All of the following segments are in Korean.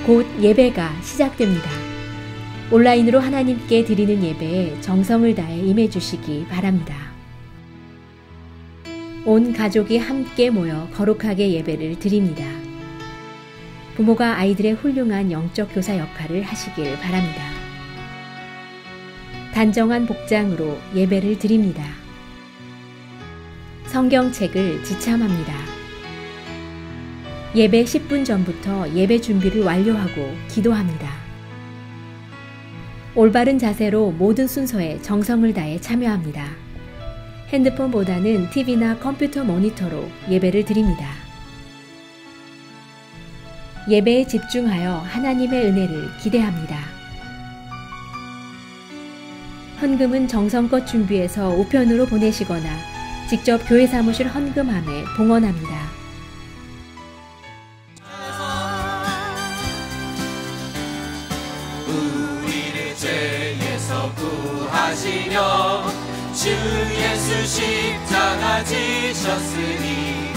곧 예배가 시작됩니다. 온라인으로 하나님께 드리는 예배에 정성을 다해 임해 주시기 바랍니다. 온 가족이 함께 모여 거룩하게 예배를 드립니다. 부모가 아이들의 훌륭한 영적 교사 역할을 하시길 바랍니다. 단정한 복장으로 예배를 드립니다. 성경책을 지참합니다. 예배 10분 전부터 예배 준비를 완료하고 기도합니다. 올바른 자세로 모든 순서에 정성을 다해 참여합니다. 핸드폰보다는 TV나 컴퓨터 모니터로 예배를 드립니다. 예배에 집중하여 하나님의 은혜를 기대합니다. 헌금은 정성껏 준비해서 우편으로 보내시거나 직접 교회 사무실 헌금함에 봉헌합니다. 우리를 죄에서 구하시려 주 예수 십자가 지셨으니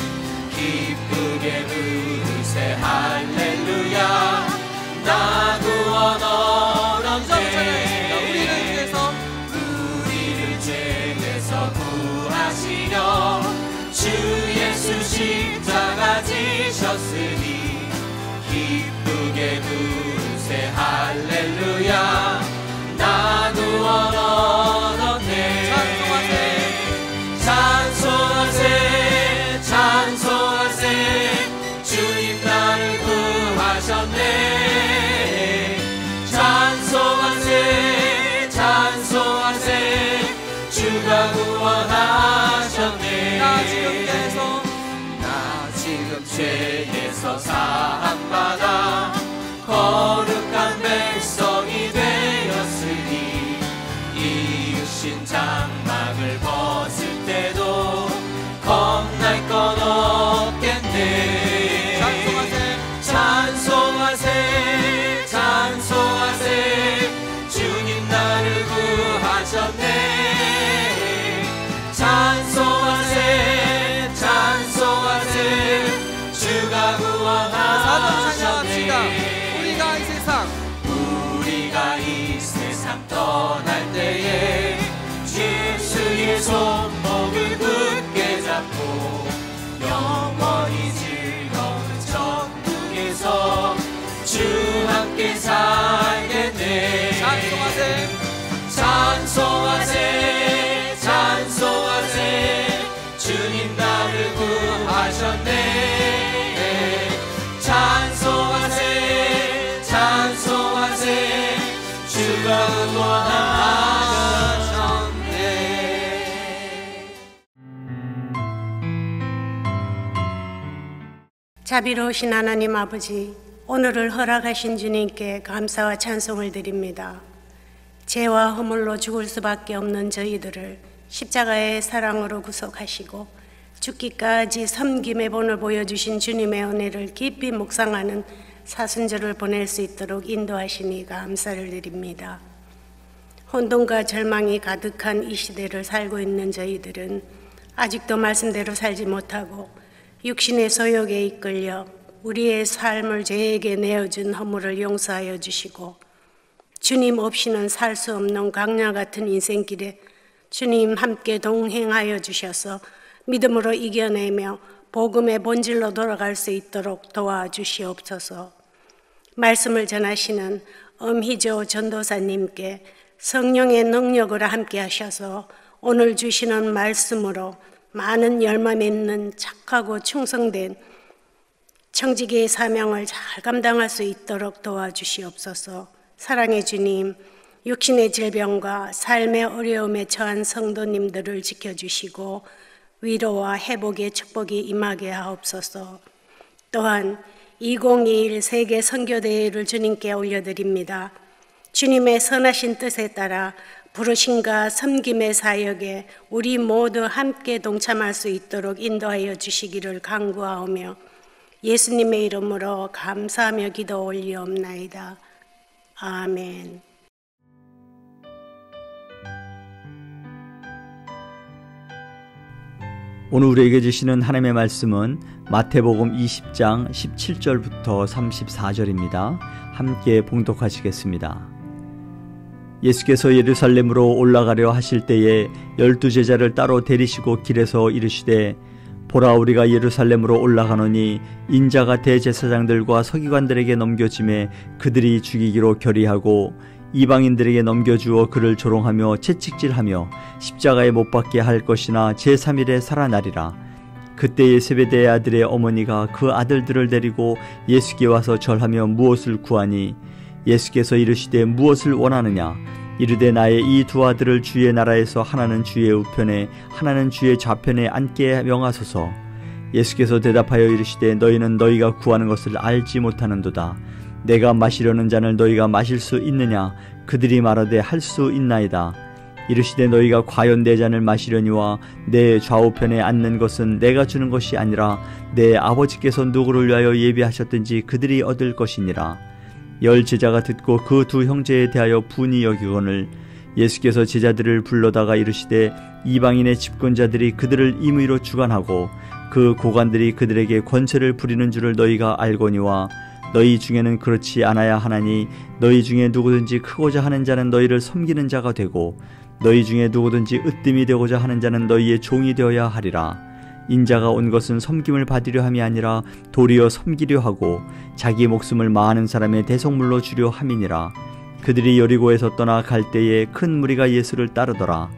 기쁘게 부르세 할렐루야. 나 구원 얻었네. 우리를 죄에서 구하시려 주 예수 십자가 지셨으니 기쁘게 부르세 할렐루야. 나 구원 얻었네. 찬송하세 찬송하세 주님 나를 구하셨네. 찬송하세 찬송하세 주가 구원하셨네. 나 지금 죄에서 사함받아 거룩한 백성이 되었으니 이으신 장막을 벗을 때도 겁날 건 없겠네. 찬송하세 찬송하세 주님 나를 구하셨네. 찬송하세 찬송하세 주가 구원하셨네. 우리가 이 세상 떠날 때에 예수의 손목을 굳게 잡고 영원히 즐거운 천국에서 주 함께 살겠네. 찬송하세 찬송하세 찬송하세 주님 나를 구하셨네. 찬송하세 찬송하세 주가 구원하셨네. 자비로우신 하나님 아버지, 오늘을 허락하신 주님께 감사와 찬송을 드립니다. 죄와 허물로 죽을 수밖에 없는 저희들을 십자가의 사랑으로 구속하시고 죽기까지 섬김의 본을 보여주신 주님의 은혜를 깊이 묵상하는 사순절을 보낼 수 있도록 인도하시니 감사를 드립니다. 혼돈과 절망이 가득한 이 시대를 살고 있는 저희들은 아직도 말씀대로 살지 못하고 육신의 소욕에 이끌려 우리의 삶을 죄에게 내어준 허물을 용서하여 주시고 주님 없이는 살 수 없는 강야 같은 인생길에 주님 함께 동행하여 주셔서 믿음으로 이겨내며 복음의 본질로 돌아갈 수 있도록 도와주시옵소서. 말씀을 전하시는 엄희조 전도사님께 성령의 능력으로 함께 하셔서 오늘 주시는 말씀으로 많은 열매 맺는 착하고 충성된 청지기의 사명을 잘 감당할 수 있도록 도와주시옵소서. 사랑의 주님, 육신의 질병과 삶의 어려움에 처한 성도님들을 지켜주시고 위로와 회복의 축복이 임하게 하옵소서. 또한 2021 세계 선교대회를 주님께 올려드립니다. 주님의 선하신 뜻에 따라 부르심과 섬김의 사역에 우리 모두 함께 동참할 수 있도록 인도하여 주시기를 간구하오며 예수님의 이름으로 감사하며 기도 올리옵나이다. 아멘. 오늘 우리에게 주시는 하나님의 말씀은 마태복음 20장 17절부터 34절입니다. 함께 봉독하시겠습니다. 예수께서 예루살렘으로 올라가려 하실 때에 12제자를 따로 데리시고 길에서 이르시되 보라 우리가 예루살렘으로 올라가노니 인자가 대제사장들과 서기관들에게 넘겨짐에 그들이 죽이기로 결의하고 이방인들에게 넘겨주어 그를 조롱하며 채찍질하며 십자가에 못 박게 할 것이나 제3일에 살아나리라. 그때에 세베대의 아들의 어머니가 그 아들들을 데리고 예수께 와서 절하며 무엇을 구하니 예수께서 이르시되 무엇을 원하느냐 이르되 나의 이 두 아들을 주의 나라에서 하나는 주의 우편에 하나는 주의 좌편에 앉게 명하소서. 예수께서 대답하여 이르시되 너희는 너희가 구하는 것을 알지 못하는도다. 내가 마시려는 잔을 너희가 마실 수 있느냐? 그들이 말하되 할 수 있나이다. 이르시되 너희가 과연 내 잔을 마시려니와 내 좌우편에 앉는 것은 내가 주는 것이 아니라 내 아버지께서 누구를 위하여 예비하셨든지 그들이 얻을 것이니라. 10 제자가 듣고 그 두 형제에 대하여 분이 여기거늘 예수께서 제자들을 불러다가 이르시되 이방인의 집권자들이 그들을 임의로 주관하고 그 고관들이 그들에게 권세를 부리는 줄을 너희가 알거니와 너희 중에는 그렇지 않아야 하나니 너희 중에 누구든지 크고자 하는 자는 너희를 섬기는 자가 되고 너희 중에 누구든지 으뜸이 되고자 하는 자는 너희의 종이 되어야 하리라. 인자가 온 것은 섬김을 받으려 함이 아니라 도리어 섬기려 하고 자기 목숨을 많은 사람의 대속물로 주려 함이니라. 그들이 여리고에서 떠나 갈 때에 큰 무리가 예수를 따르더라.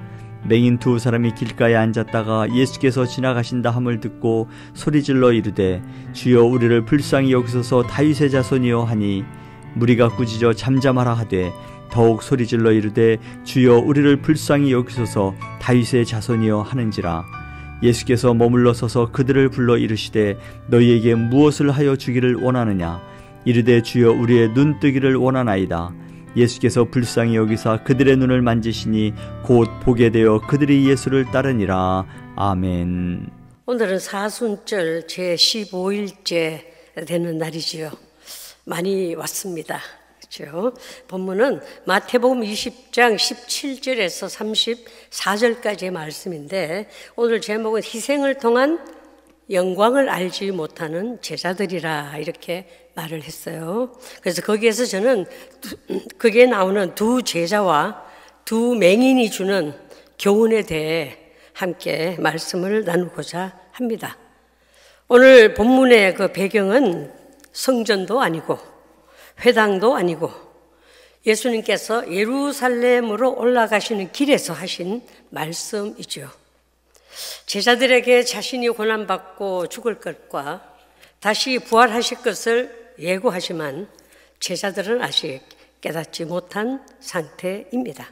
맹인 두 사람이 길가에 앉았다가 예수께서 지나가신다 함을 듣고 소리질러 이르되 주여 우리를 불쌍히 여기소서 다윗의 자손이여 하니 무리가 꾸짖어 잠잠하라 하되 더욱 소리질러 이르되 주여 우리를 불쌍히 여기소서 다윗의 자손이여 하는지라. 예수께서 머물러 서서 그들을 불러 이르시되 너희에게 무엇을 하여 주기를 원하느냐 이르되 주여 우리의 눈 뜨기를 원하나이다. 예수께서 불쌍히 여기사 그들의 눈을 만지시니 곧 보게 되어 그들이 예수를 따르니라. 아멘. 오늘은 사순절 제15일째 되는 날이지요. 많이 왔습니다. 그렇죠? 본문은 마태복음 20장 17절에서 34절까지의 말씀인데 오늘 제목은 희생을 통한 영광을 알지 못하는 제자들이라 이렇게 말을 했어요. 그래서 거기에서 저는 거기에 나오는 두 제자와 두 맹인이 주는 교훈에 대해 함께 말씀을 나누고자 합니다. 오늘 본문의 그 배경은 성전도 아니고 회당도 아니고 예수님께서 예루살렘으로 올라가시는 길에서 하신 말씀이죠. 제자들에게 자신이 고난받고 죽을 것과 다시 부활하실 것을 예고하지만 제자들은 아직 깨닫지 못한 상태입니다.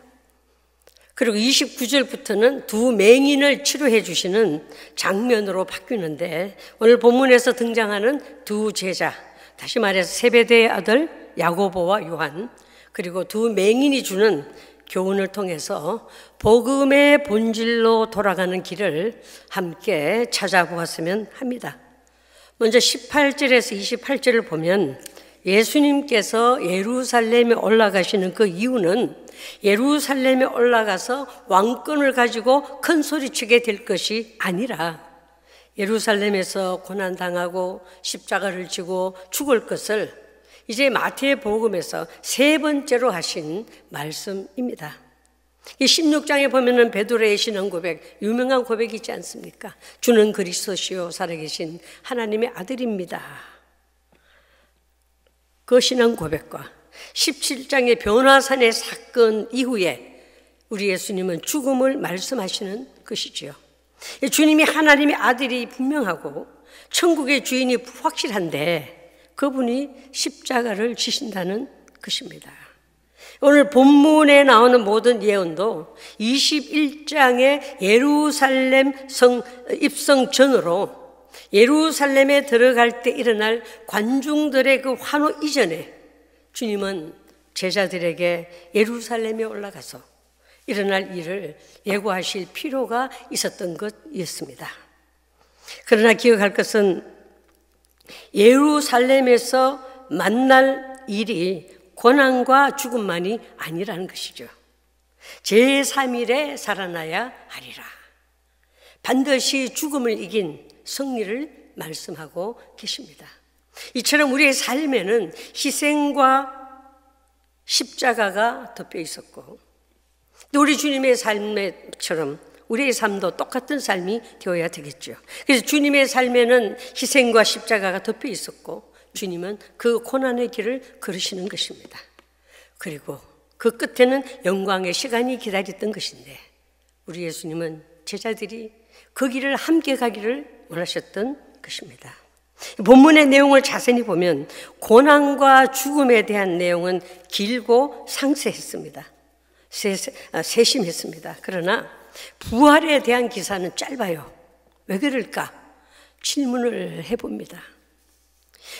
그리고 29절부터는 두 맹인을 치료해 주시는 장면으로 바뀌는데 오늘 본문에서 등장하는 두 제자, 다시 말해서 세베대의 아들 야고보와 요한, 그리고 두 맹인이 주는 교훈을 통해서 복음의 본질로 돌아가는 길을 함께 찾아보았으면 합니다. 먼저 18절에서 28절을 보면 예수님께서 예루살렘에 올라가시는 그 이유는 예루살렘에 올라가서 왕권을 가지고 큰 소리치게 될 것이 아니라 예루살렘에서 고난당하고 십자가를 지고 죽을 것을 이제 마태복음에서 세 번째로 하신 말씀입니다. 이 16장에 보면은 베드로의 신앙 고백, 유명한 고백이 있지 않습니까? 주는 그리스도시요 살아계신 하나님의 아들입니다. 그 신앙 고백과 17장의 변화산의 사건 이후에 우리 예수님은 죽음을 말씀하시는 것이지요. 주님이 하나님의 아들이 분명하고 천국의 주인이 확실한데 그분이 십자가를 지신다는 것입니다. 오늘 본문에 나오는 모든 예언도 21장의 예루살렘 입성 전으로 예루살렘에 들어갈 때 일어날 관중들의 그 환호 이전에 주님은 제자들에게 예루살렘에 올라가서 일어날 일을 예고하실 필요가 있었던 것이었습니다. 그러나 기억할 것은 예루살렘에서 만날 일이 고난과 죽음만이 아니라는 것이죠. 제3일에 살아나야 하리라. 반드시 죽음을 이긴 승리를 말씀하고 계십니다. 이처럼 우리의 삶에는 희생과 십자가가 덮여 있었고, 또 우리 주님의 삶처럼 우리의 삶도 똑같은 삶이 되어야 되겠죠. 그래서 주님의 삶에는 희생과 십자가가 덮여 있었고, 주님은 그 고난의 길을 걸으시는 것입니다. 그리고 그 끝에는 영광의 시간이 기다렸던 것인데, 우리 예수님은 제자들이 그 길을 함께 가기를 원하셨던 것입니다. 본문의 내용을 자세히 보면 고난과 죽음에 대한 내용은 길고 상세했습니다. 세심했습니다. 그러나 부활에 대한 기사는 짧아요. 왜 그럴까? 질문을 해봅니다.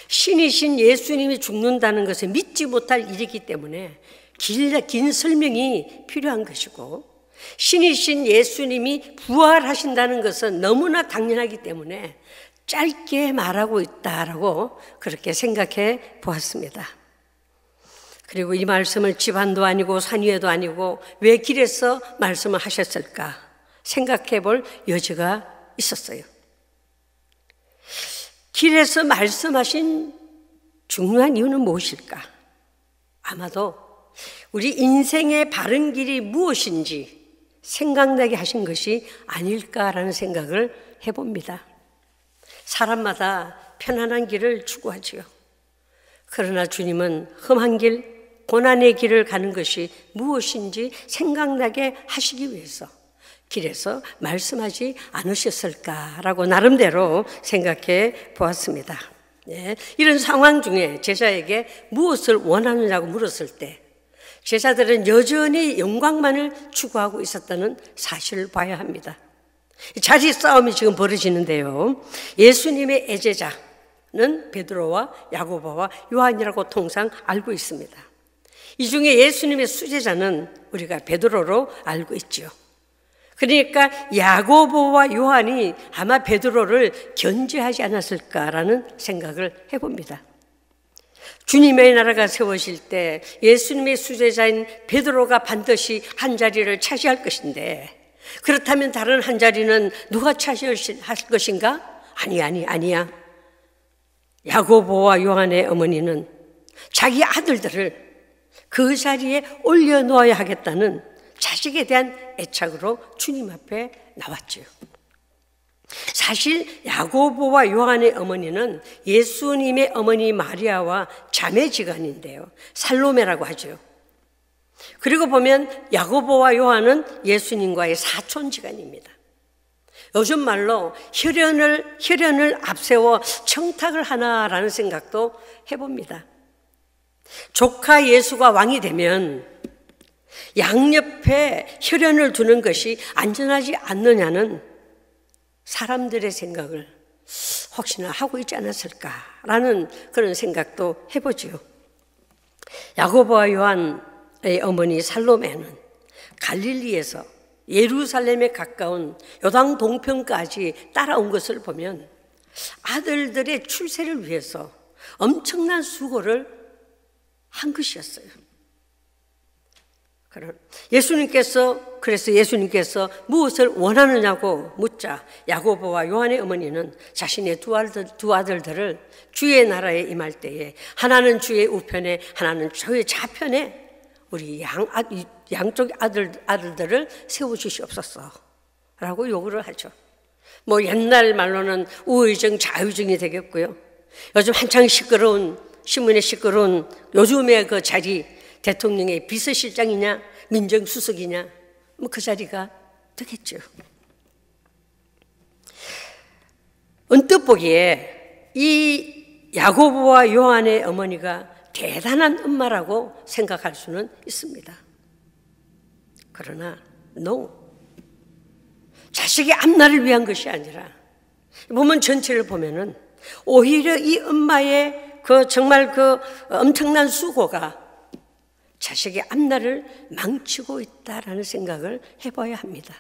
신이신 예수님이 죽는다는 것을 믿지 못할 일이기 때문에 긴 설명이 필요한 것이고, 신이신 예수님이 부활하신다는 것은 너무나 당연하기 때문에 짧게 말하고 있다라고 그렇게 생각해 보았습니다. 그리고 이 말씀을 집안도 아니고 산 위에도 아니고 왜 길에서 말씀을 하셨을까 생각해 볼 여지가 있었어요. 길에서 말씀하신 중요한 이유는 무엇일까? 아마도 우리 인생의 바른 길이 무엇인지 생각나게 하신 것이 아닐까라는 생각을 해봅니다. 사람마다 편안한 길을 추구하지요. 그러나 주님은 험한 길, 고난의 길을 가는 것이 무엇인지 생각나게 하시기 위해서 길에서 말씀하지 않으셨을까라고 나름대로 생각해 보았습니다. 이런 상황 중에 제자에게 무엇을 원하느냐고 물었을 때 제자들은 여전히 영광만을 추구하고 있었다는 사실을 봐야 합니다. 자리 싸움이 지금 벌어지는데요. 예수님의 애제자는 베드로와 야고보와 요한이라고 통상 알고 있습니다. 이 중에 예수님의 수제자는 우리가 베드로로 알고 있죠. 그러니까 야고보와 요한이 아마 베드로를 견제하지 않았을까라는 생각을 해봅니다. 주님의 나라가 세워질 때 예수님의 수제자인 베드로가 반드시 한 자리를 차지할 것인데, 그렇다면 다른 한 자리는 누가 차지할 것인가? 아니야. 야고보와 요한의 어머니는 자기 아들들을 그 자리에 올려놓아야 하겠다는 자식에 대한 애착으로 주님 앞에 나왔죠. 사실 야고보와 요한의 어머니는 예수님의 어머니 마리아와 자매지간인데요, 살로메라고 하죠. 그리고 보면 야고보와 요한은 예수님과의 사촌지간입니다. 요즘 말로 혈연을 앞세워 청탁을 하나라는 생각도 해봅니다. 조카 예수가 왕이 되면 양옆에 혈연을 두는 것이 안전하지 않느냐는 사람들의 생각을 혹시나 하고 있지 않았을까라는 그런 생각도 해보지요. 야고보와 요한의 어머니 살로메는 갈릴리에서 예루살렘에 가까운 요단 동편까지 따라온 것을 보면 아들들의 출세를 위해서 엄청난 수고를 한 것이었어요. 그래서 예수님께서 무엇을 원하느냐고 묻자 야고보와 요한의 어머니는 자신의 두 아들들을 주의 나라에 임할 때에 하나는 주의 우편에 하나는 주의 좌편에 우리 양쪽 아들들을 세워주시옵소서 라고 요구를 하죠. 뭐 옛날 말로는 우의정 좌의정이 되겠고요. 요즘 한창 신문에 시끄러운 요즘의 그 자리, 대통령의 비서실장이냐 민정수석이냐 뭐 그 자리가 되겠죠. 언뜻 보기에 이 야고보와 요한의 어머니가 대단한 엄마라고 생각할 수는 있습니다. 그러나 자식의 앞날을 위한 것이 아니라 보면 전체를 보면은 오히려 이 엄마의 정말 엄청난 수고가 자식의 앞날을 망치고 있다라는 생각을 해봐야 합니다.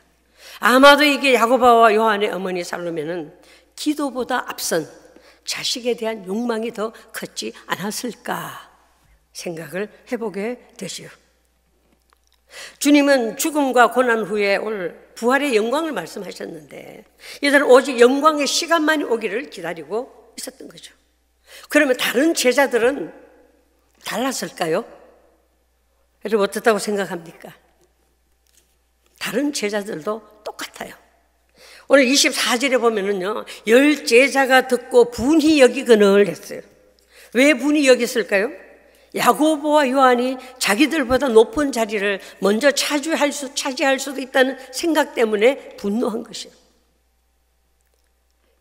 아마도 이게 야고보와 요한의 어머니 살로메는 기도보다 앞선 자식에 대한 욕망이 더 컸지 않았을까 생각을 해보게 되지요. 주님은 죽음과 고난 후에 올 부활의 영광을 말씀하셨는데 이들은 오직 영광의 시간만이 오기를 기다리고 있었던 거죠. 그러면 다른 제자들은 달랐을까요? 여러분 어떻다고 생각합니까? 다른 제자들도 똑같아요. 오늘 24절에 보면은요, 10 제자가 듣고 분히 여기거늘 했어요. 왜 분히 여겼을까요? 야고보와 요한이 자기들보다 높은 자리를 먼저 차지할 수도 있다는 생각 때문에 분노한 것이에요.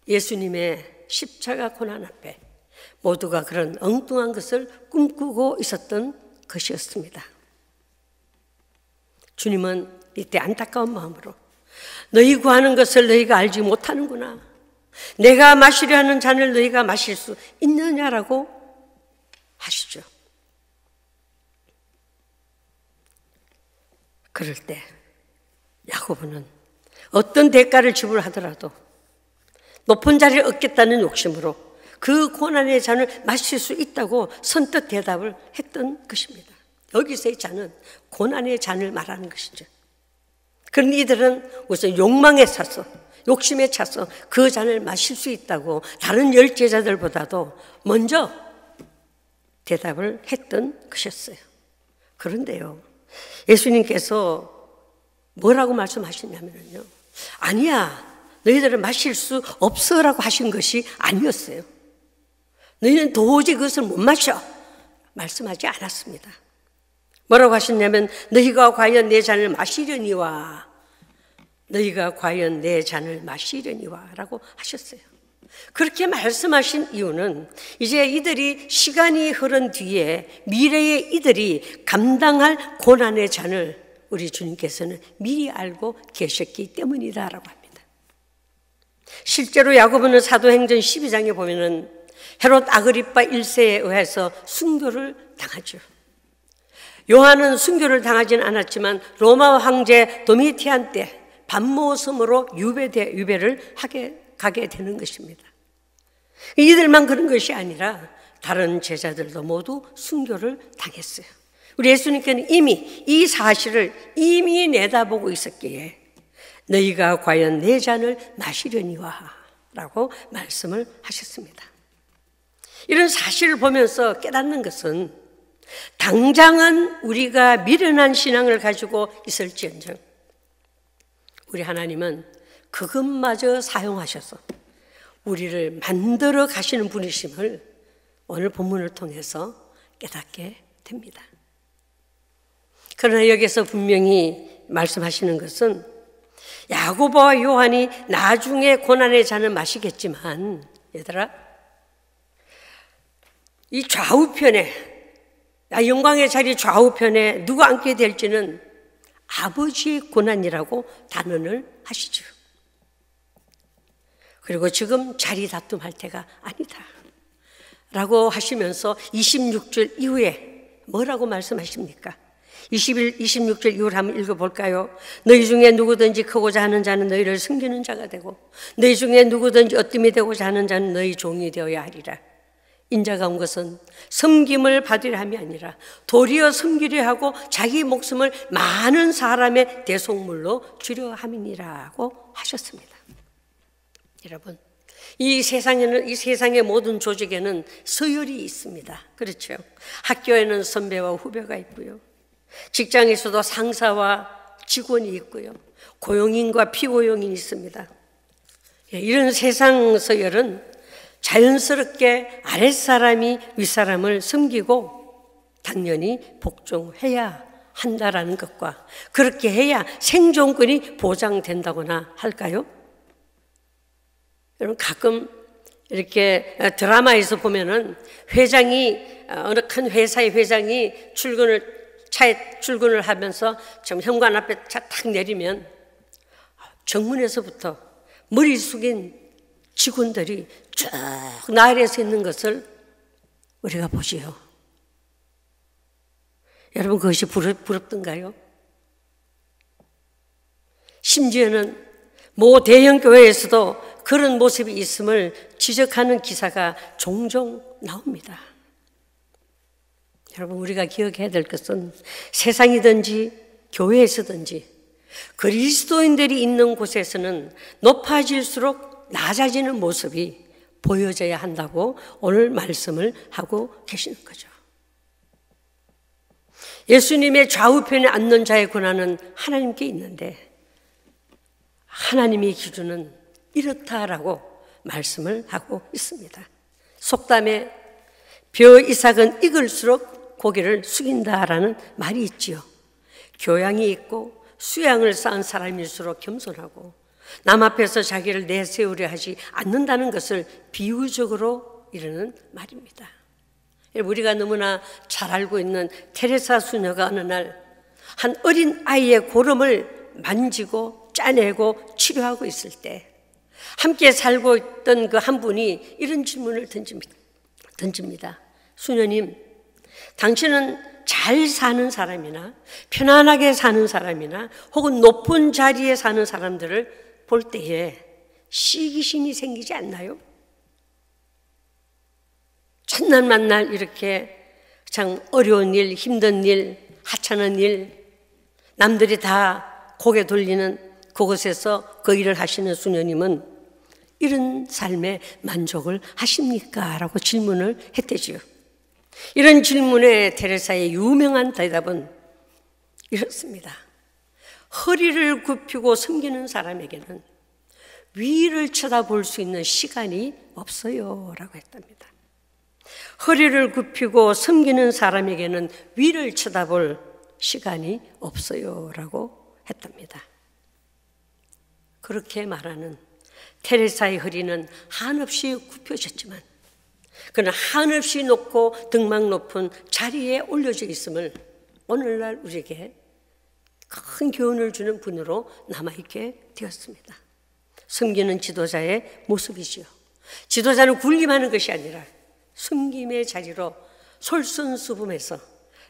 예수님의 십자가 고난 앞에 모두가 그런 엉뚱한 것을 꿈꾸고 있었던 것이었습니다. 주님은 이때 안타까운 마음으로 너희 구하는 것을 너희가 알지 못하는구나. 내가 마시려 하는 잔을 너희가 마실 수 있느냐라고 하시죠. 그럴 때 야고보는 어떤 대가를 지불하더라도 높은 자리를 얻겠다는 욕심으로 그 고난의 잔을 마실 수 있다고 선뜻 대답을 했던 것입니다. 여기서의 잔은 고난의 잔을 말하는 것이죠. 그런데 이들은 우선 욕망에 차서, 욕심에 차서 그 잔을 마실 수 있다고 다른 10 제자들보다도 먼저 대답을 했던 것이었어요. 그런데요, 예수님께서 뭐라고 말씀하셨냐면요, 아니야, 너희들은 마실 수 없어라고 하신 것이 아니었어요. 너희는 도저히 그것을 못 마셔 말씀하지 않았습니다. 뭐라고 하셨냐면 너희가 과연 내 잔을 마시려니와, 너희가 과연 내 잔을 마시려니와 라고 하셨어요. 그렇게 말씀하신 이유는 이제 이들이 시간이 흐른 뒤에 미래의 이들이 감당할 고난의 잔을 우리 주님께서는 미리 알고 계셨기 때문이다라고 합니다. 실제로 야고보는 사도행전 12장에 보면은 헤롯 아그리파 1세에 의해서 순교를 당하죠. 요한은 순교를 당하지는 않았지만 로마 황제 도미티안 때 반모섬으로 유배를 가게 되는 것입니다. 이들만 그런 것이 아니라 다른 제자들도 모두 순교를 당했어요. 우리 예수님께는 이미 이 사실을 이미 내다보고 있었기에 너희가 과연 내 잔을 마시려니와 라고 말씀을 하셨습니다. 이런 사실을 보면서 깨닫는 것은 당장은 우리가 미련한 신앙을 가지고 있을지언정 우리 하나님은 그것마저 사용하셔서 우리를 만들어 가시는 분이심을 오늘 본문을 통해서 깨닫게 됩니다. 그러나 여기서 분명히 말씀하시는 것은 야고보와 요한이 나중에 고난의 잔을 마시겠지만, 얘들아, 이 좌우편에, 영광의 자리 좌우편에 누가 앉게 될지는 아버지의 고난이라고 단언을 하시죠. 그리고 지금 자리 다툼할 때가 아니다 라고 하시면서 26절 이후에 뭐라고 말씀하십니까? 26절 이후를 한번 읽어볼까요? 너희 중에 누구든지 크고자 하는 자는 너희를 섬기는 자가 되고 너희 중에 누구든지 어뜸이 되고자 하는 자는 너희 종이 되어야 하리라. 인자가 온 것은 섬김을 받으려 함이 아니라 도리어 섬기려 하고 자기 목숨을 많은 사람의 대속물로 주려 함이니라고 하셨습니다. 여러분, 이 세상의 모든 조직에는 서열이 있습니다. 그렇죠? 학교에는 선배와 후배가 있고요. 직장에서도 상사와 직원이 있고요. 고용인과 피고용인이 있습니다. 이런 세상 서열은 자연스럽게 아랫사람이 윗사람을 섬기고 당연히 복종해야 한다라는 것과 그렇게 해야 생존권이 보장된다거나 할까요? 여러분, 가끔 이렇게 드라마에서 보면은 어느 큰 회사의 회장이 차에 출근을 하면서 지금 현관 앞에 차 탁 내리면 정문에서부터 머리 숙인 직원들이 쭉 나열해서 있는 것을 우리가 보지요. 여러분, 그것이 부럽던가요? 심지어는 모 대형 교회에서도 그런 모습이 있음을 지적하는 기사가 종종 나옵니다. 여러분, 우리가 기억해야 될 것은 세상이든지 교회에서든지 그리스도인들이 있는 곳에서는 높아질수록 낮아지는 모습이 보여져야 한다고 오늘 말씀을 하고 계시는 거죠. 예수님의 좌우편에 앉는 자의 권한은 하나님께 있는데 하나님의 기준은 이렇다라고 말씀을 하고 있습니다. 속담에 벼 이삭은 익을수록 고개를 숙인다라는 말이 있지요. 교양이 있고 수양을 쌓은 사람일수록 겸손하고 남 앞에서 자기를 내세우려 하지 않는다는 것을 비유적으로 이르는 말입니다. 우리가 너무나 잘 알고 있는 테레사 수녀가 어느 날 한 어린 아이의 고름을 만지고 짜내고 치료하고 있을 때 함께 살고 있던 그 한 분이 이런 질문을 던집니다. 수녀님, 당신은 잘 사는 사람이나 편안하게 사는 사람이나 혹은 높은 자리에 사는 사람들을 볼 때에 시기심이 생기지 않나요? 첫날 만날 이렇게 참 어려운 일, 힘든 일, 하찮은 일, 남들이 다 고개 돌리는 그곳에서 그 일을 하시는 수녀님은 이런 삶에 만족을 하십니까? 라고 질문을 했대지요. 이런 질문에 테레사의 유명한 대답은 이렇습니다. 허리를 굽히고 섬기는 사람에게는 위를 쳐다볼 수 있는 시간이 없어요 라고 했답니다. 허리를 굽히고 섬기는 사람에게는 위를 쳐다볼 시간이 없어요 라고 했답니다. 그렇게 말하는 테레사의 허리는 한없이 굽혀졌지만 그는 한없이 높고 등막 높은 자리에 올려져 있음을 오늘날 우리에게 큰 교훈을 주는 분으로 남아있게 되었습니다. 섬기는 지도자의 모습이지요. 지도자는 군림하는 것이 아니라 섬김의 자리로 솔선수범해서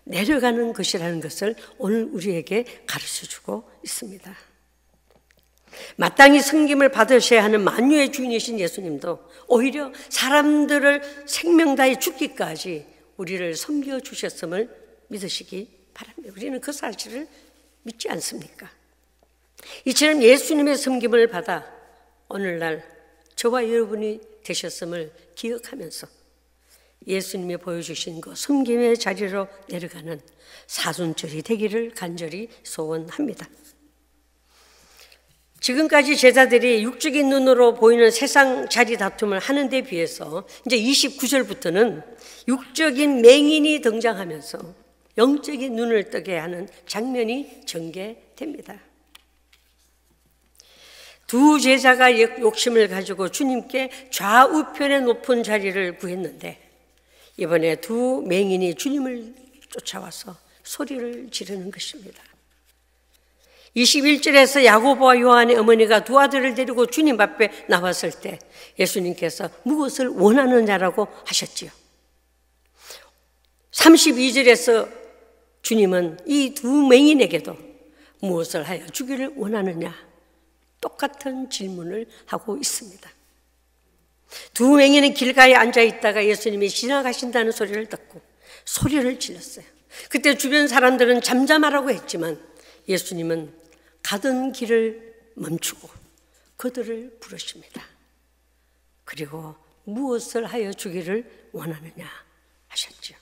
내려가는 것이라는 것을 오늘 우리에게 가르쳐주고 있습니다. 마땅히 섬김을 받으셔야 하는 만유의 주인이신 예수님도 오히려 사람들을 생명 다해 죽기까지 우리를 섬겨주셨음을 믿으시기 바랍니다. 우리는 그 사실을 믿지 않습니까? 이처럼 예수님의 섬김을 받아 오늘날 저와 여러분이 되셨음을 기억하면서 예수님이 보여주신 그 섬김의 자리로 내려가는 사순절이 되기를 간절히 소원합니다. 지금까지 제자들이 육적인 눈으로 보이는 세상 자리 다툼을 하는 데 비해서 이제 29절부터는 육적인 맹인이 등장하면서 영적인 눈을 뜨게 하는 장면이 전개됩니다. 두 제자가 욕심을 가지고 주님께 좌우편의 높은 자리를 구했는데 이번에 두 맹인이 주님을 쫓아와서 소리를 지르는 것입니다. 21절에서 야고보와 요한의 어머니가 두 아들을 데리고 주님 앞에 나왔을 때 예수님께서 무엇을 원하느냐라고 하셨지요. 32절에서 주님은 이 두 맹인에게도 무엇을 하여 주기를 원하느냐 똑같은 질문을 하고 있습니다. 두 맹인은 길가에 앉아 있다가 예수님이 지나가신다는 소리를 듣고 소리를 질렀어요. 그때 주변 사람들은 잠잠하라고 했지만 예수님은 가던 길을 멈추고 그들을 부르십니다. 그리고 무엇을 하여 주기를 원하느냐 하셨죠.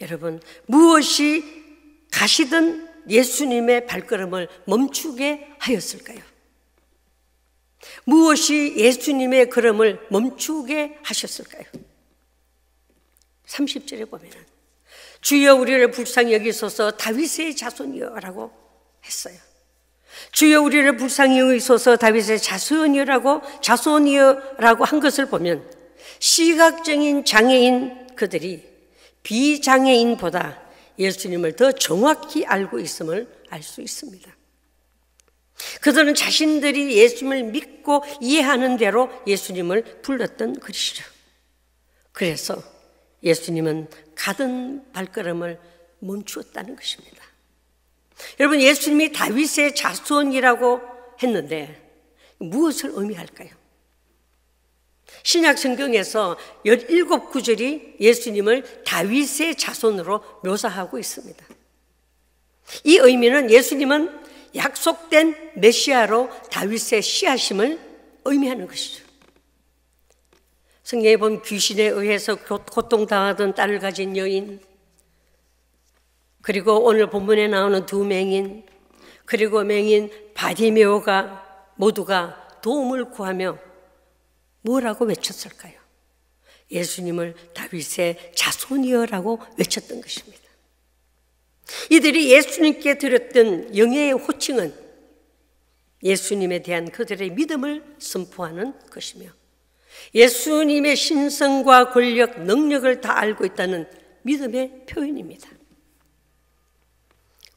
여러분, 무엇이 가시던 예수님의 발걸음을 멈추게 하였을까요? 무엇이 예수님의 걸음을 멈추게 하셨을까요? 30절에 보면 주여 우리를 불쌍히 여기소서 다윗의 자손이여 라고 했어요. 주여 우리를 불쌍히 여기소서 다윗의 자손이여 라고 한 것을 보면 시각적인 장애인 그들이 비장애인보다 예수님을 더 정확히 알고 있음을 알 수 있습니다. 그들은 자신들이 예수님을 믿고 이해하는 대로 예수님을 불렀던 것이죠. 그래서 예수님은 가던 발걸음을 멈추었다는 것입니다. 여러분, 예수님이 다윗의 자손이라고 했는데 무엇을 의미할까요? 신약 성경에서 17구절이 예수님을 다윗의 자손으로 묘사하고 있습니다. 이 의미는 예수님은 약속된 메시아로 다윗의 씨앗임을 의미하는 것이죠. 성경에 보면 귀신에 의해서 고통당하던 딸을 가진 여인, 그리고 오늘 본문에 나오는 두 맹인, 그리고 맹인 바디메오가 모두가 도움을 구하며 뭐라고 외쳤을까요? 예수님을 다윗의 자손이여라고 외쳤던 것입니다. 이들이 예수님께 드렸던 영예의 호칭은 예수님에 대한 그들의 믿음을 선포하는 것이며 예수님의 신성과 권력, 능력을 다 알고 있다는 믿음의 표현입니다.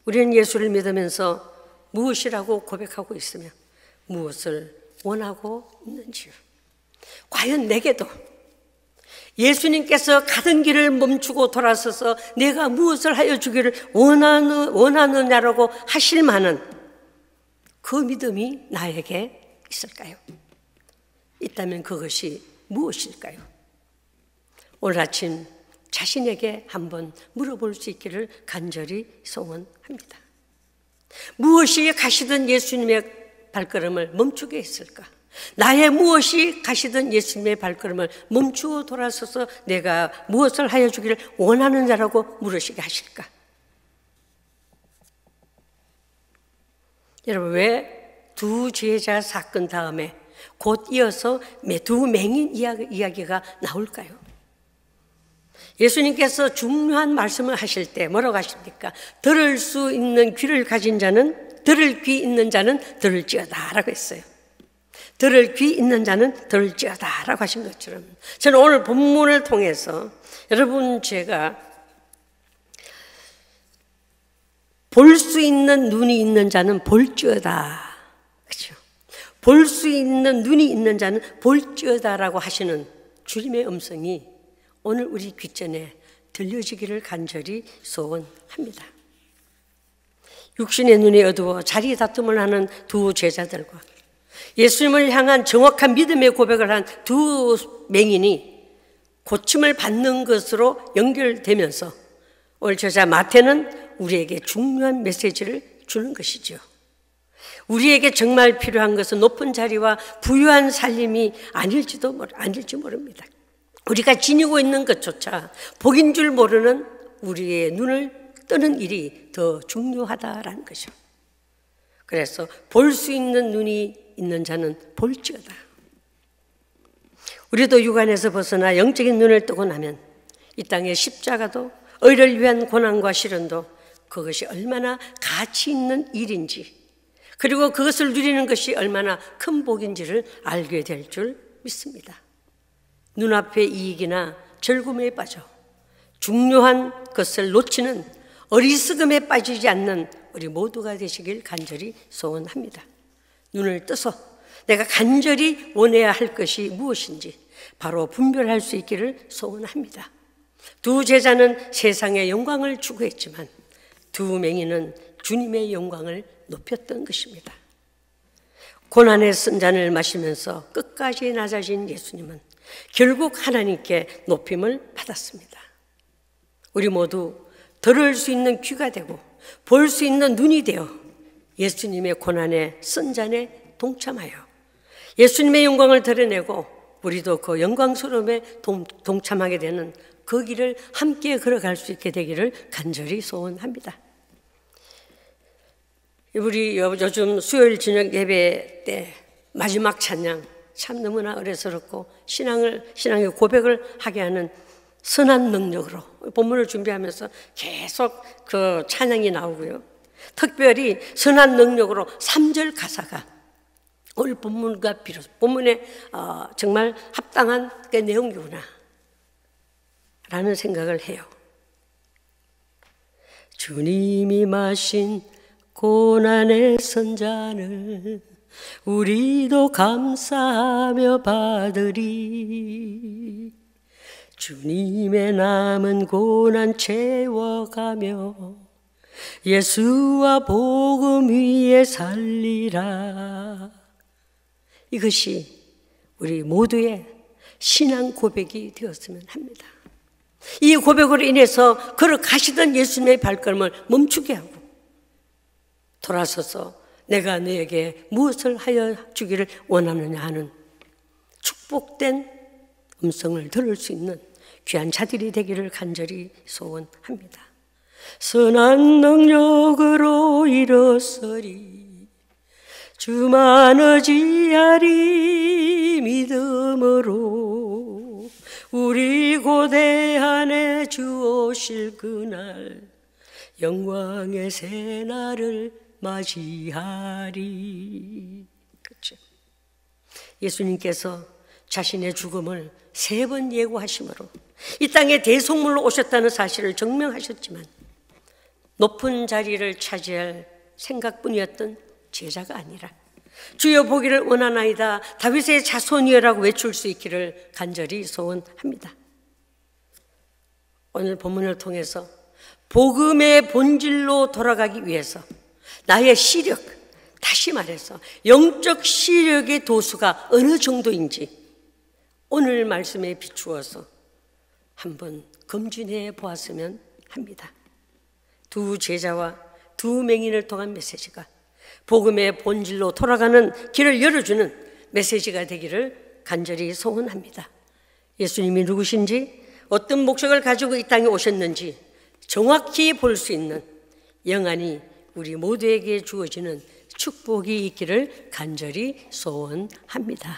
우리는 예수를 믿으면서 무엇이라고 고백하고 있으며 무엇을 원하고 있는지요. 과연 내게도 예수님께서 가던 길을 멈추고 돌아서서 내가 무엇을 하여 주기를 원하느냐라고 하실 만한 그 믿음이 나에게 있을까요? 있다면 그것이 무엇일까요? 오늘 아침 자신에게 한번 물어볼 수 있기를 간절히 소원합니다. 무엇이 가시던 예수님의 발걸음을 멈추게 했을까? 나의 무엇이 가시던 예수님의 발걸음을 멈추고 돌아서서 내가 무엇을 하여 주기를 원하는 자라고 물으시게 하실까? 여러분, 왜 두 제자 사건 다음에 곧 이어서 두 맹인 이야기가 나올까요? 예수님께서 중요한 말씀을 하실 때 뭐라고 하십니까? 들을 수 있는 귀를 가진 자는, 들을 귀 있는 자는 들을지어다 라고 했어요. 들을 귀 있는 자는 들을지어다 라고 하신 것처럼 저는 오늘 본문을 통해서 여러분, 제가 볼 수 있는 눈이 있는 자는 볼지어다, 그렇죠? 볼 수 있는 눈이 있는 자는 볼지어다 라고 하시는 주님의 음성이 오늘 우리 귓전에 들려지기를 간절히 소원합니다. 육신의 눈이 어두워 자리 다툼을 하는 두 제자들과 예수님을 향한 정확한 믿음의 고백을 한 두 맹인이 고침을 받는 것으로 연결되면서 오늘 저자 마태는 우리에게 중요한 메시지를 주는 것이죠. 우리에게 정말 필요한 것은 높은 자리와 부유한 살림이 아닐지 모릅니다. 우리가 지니고 있는 것조차 복인 줄 모르는 우리의 눈을 뜨는 일이 더 중요하다라는 것이죠. 그래서 볼 수 있는 눈이 있는 자는 볼지어다. 우리도 육안에서 벗어나 영적인 눈을 뜨고 나면 이 땅의 십자가도 의를 위한 고난과 시련도 그것이 얼마나 가치 있는 일인지, 그리고 그것을 누리는 것이 얼마나 큰 복인지를 알게 될 줄 믿습니다. 눈앞의 이익이나 즐거움에 빠져 중요한 것을 놓치는 어리석음에 빠지지 않는 우리 모두가 되시길 간절히 소원합니다. 눈을 떠서 내가 간절히 원해야 할 것이 무엇인지 바로 분별할 수 있기를 소원합니다. 두 제자는 세상의 영광을 추구했지만 두 맹인은 주님의 영광을 높였던 것입니다. 고난의 쓴 잔을 마시면서 끝까지 낮아진 예수님은 결국 하나님께 높임을 받았습니다. 우리 모두 들을 수 있는 귀가 되고 볼 수 있는 눈이 되어 예수님의 고난의 쓴 잔에 동참하여 예수님의 영광을 드러내고 우리도 그 영광스러움에 동참하게 되는 그 길을 함께 걸어갈 수 있게 되기를 간절히 소원합니다. 우리 요즘 수요일 저녁 예배 때 마지막 찬양 참 너무나 어려스럽고 신앙의 고백을 하게 하는 선한 능력으로 본문을 준비하면서 계속 그 찬양이 나오고요. 특별히 선한 능력으로 3절 가사가 오늘 본문과 비로소 본문에 정말 합당한 그 내용이구나 라는 생각을 해요. 주님이 마신 고난의 선잔을 우리도 감사하며 받으리. 주님의 남은 고난 채워가며 예수와 복음 위에 살리라. 이것이 우리 모두의 신앙 고백이 되었으면 합니다. 이 고백으로 인해서 걸어가시던 예수님의 발걸음을 멈추게 하고 돌아서서 내가 너에게 무엇을 하여 주기를 원하느냐 하는 축복된 음성을 들을 수 있는 귀한 자들이 되기를 간절히 소원합니다. 선한 능력으로 일어서리 주만 의지하리 믿음으로 우리 고대 안에 주 오실 그날 영광의 새날을 맞이하리. 그렇죠? 예수님께서 자신의 죽음을 3번 예고하심으로 이 땅에 대속물로 오셨다는 사실을 증명하셨지만 높은 자리를 차지할 생각뿐이었던 제자가 아니라 주여 보기를 원하나이다 다윗의 자손이여라고 외칠 수 있기를 간절히 소원합니다. 오늘 본문을 통해서 복음의 본질로 돌아가기 위해서 나의 시력, 다시 말해서 영적 시력의 도수가 어느 정도인지 오늘 말씀에 비추어서 한번 검진해 보았으면 합니다. 두 제자와 두 맹인을 통한 메시지가 복음의 본질로 돌아가는 길을 열어주는 메시지가 되기를 간절히 소원합니다. 예수님이 누구신지, 어떤 목적을 가지고 이 땅에 오셨는지 정확히 볼 수 있는 영안이 우리 모두에게 주어지는 축복이 있기를 간절히 소원합니다.